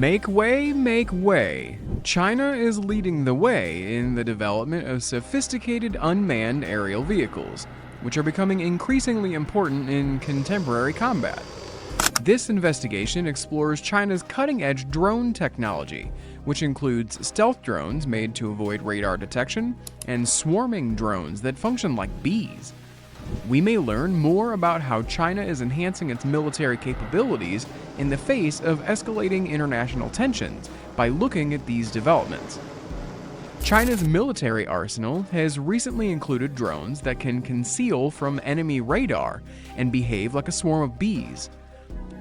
Make way, make way. China is leading the way in the development of sophisticated unmanned aerial vehicles, which are becoming increasingly important in contemporary combat. This investigation explores China's cutting-edge drone technology, which includes stealth drones made to avoid radar detection and swarming drones that function like bees. We may learn more about how China is enhancing its military capabilities in the face of escalating international tensions by looking at these developments. China's military arsenal has recently included drones that can conceal from enemy radar and behave like a swarm of bees.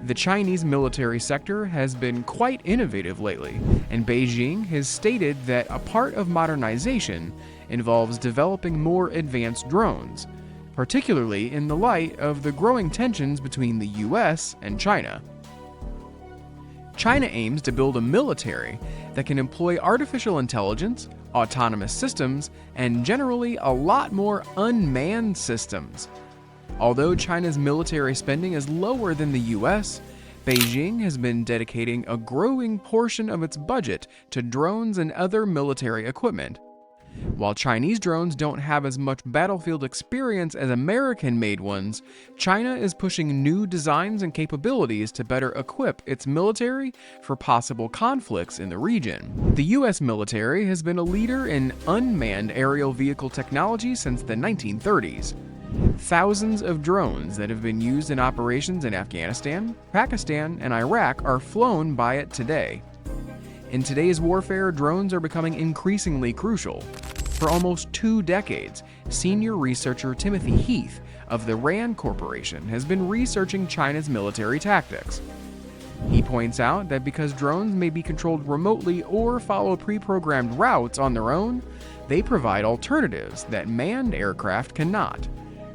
The Chinese military sector has been quite innovative lately, and Beijing has stated that a part of modernization involves developing more advanced drones, particularly in the light of the growing tensions between the US and China. China aims to build a military that can employ artificial intelligence, autonomous systems, and generally a lot more unmanned systems. Although China's military spending is lower than the US, Beijing has been dedicating a growing portion of its budget to drones and other military equipment. While Chinese drones don't have as much battlefield experience as American-made ones, China is pushing new designs and capabilities to better equip its military for possible conflicts in the region. The US military has been a leader in unmanned aerial vehicle technology since the 1930s. Thousands of drones that have been used in operations in Afghanistan, Pakistan, and Iraq are flown by it today. In today's warfare, drones are becoming increasingly crucial. For almost 2 decades, senior researcher Timothy Heath of the RAND Corporation has been researching China's military tactics. He points out that because drones may be controlled remotely or follow pre-programmed routes on their own, they provide alternatives that manned aircraft cannot,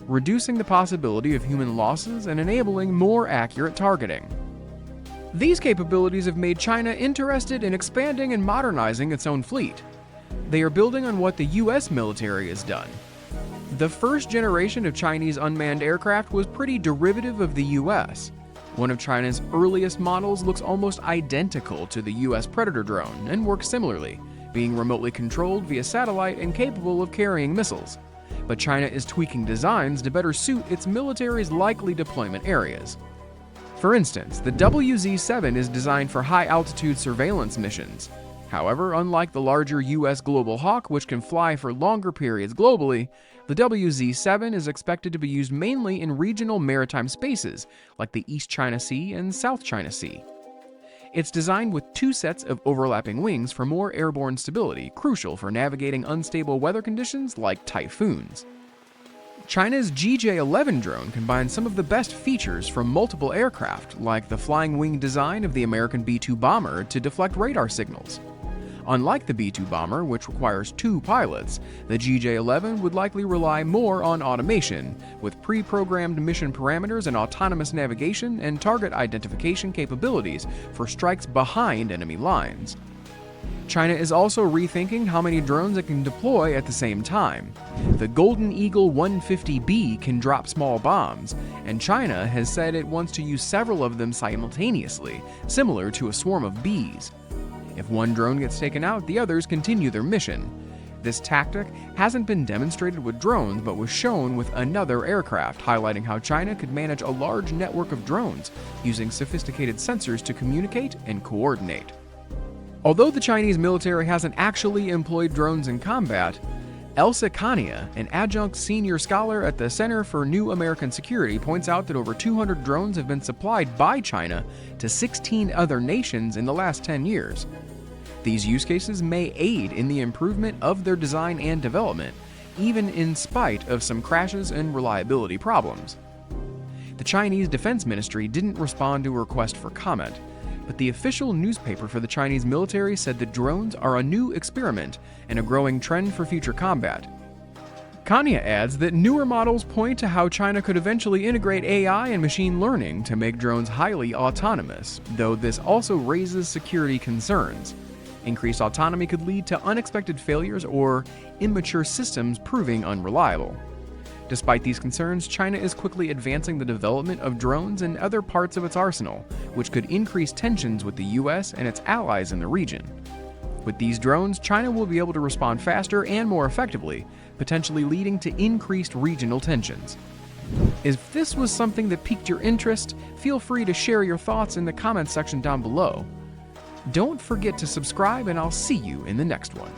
reducing the possibility of human losses and enabling more accurate targeting. These capabilities have made China interested in expanding and modernizing its own fleet. They are building on what the US military has done. The first generation of Chinese unmanned aircraft was pretty derivative of the US. One of China's earliest models looks almost identical to the US Predator drone and works similarly, being remotely controlled via satellite and capable of carrying missiles. But China is tweaking designs to better suit its military's likely deployment areas. For instance, the WZ-7 is designed for high-altitude surveillance missions. However, unlike the larger US Global Hawk, which can fly for longer periods globally, the WZ-7 is expected to be used mainly in regional maritime spaces like the East China Sea and South China Sea. It's designed with 2 sets of overlapping wings for more airborne stability, crucial for navigating unstable weather conditions like typhoons. China's GJ-11 drone combines some of the best features from multiple aircraft, like the flying wing design of the American B-2 bomber to deflect radar signals. Unlike the B-2 bomber, which requires 2 pilots, the GJ-11 would likely rely more on automation, with pre-programmed mission parameters and autonomous navigation and target identification capabilities for strikes behind enemy lines. China is also rethinking how many drones it can deploy at the same time. The Golden Eagle 150B can drop small bombs, and China has said it wants to use several of them simultaneously, similar to a swarm of bees. If one drone gets taken out, the others continue their mission. This tactic hasn't been demonstrated with drones, but was shown with another aircraft, highlighting how China could manage a large network of drones using sophisticated sensors to communicate and coordinate. Although the Chinese military hasn't actually employed drones in combat, Elsa Kania, an adjunct senior scholar at the Center for New American Security, points out that over 200 drones have been supplied by China to 16 other nations in the last 10 years. These use cases may aid in the improvement of their design and development, even in spite of some crashes and reliability problems. The Chinese Defense Ministry didn't respond to a request for comment, but the official newspaper for the Chinese military said that drones are a new experiment and a growing trend for future combat. Kania adds that newer models point to how China could eventually integrate AI and machine learning to make drones highly autonomous, though this also raises security concerns. Increased autonomy could lead to unexpected failures or immature systems proving unreliable. Despite these concerns, China is quickly advancing the development of drones and other parts of its arsenal, which could increase tensions with the US and its allies in the region. With these drones, China will be able to respond faster and more effectively, potentially leading to increased regional tensions. If this was something that piqued your interest, feel free to share your thoughts in the comments section down below. Don't forget to subscribe, and I'll see you in the next one.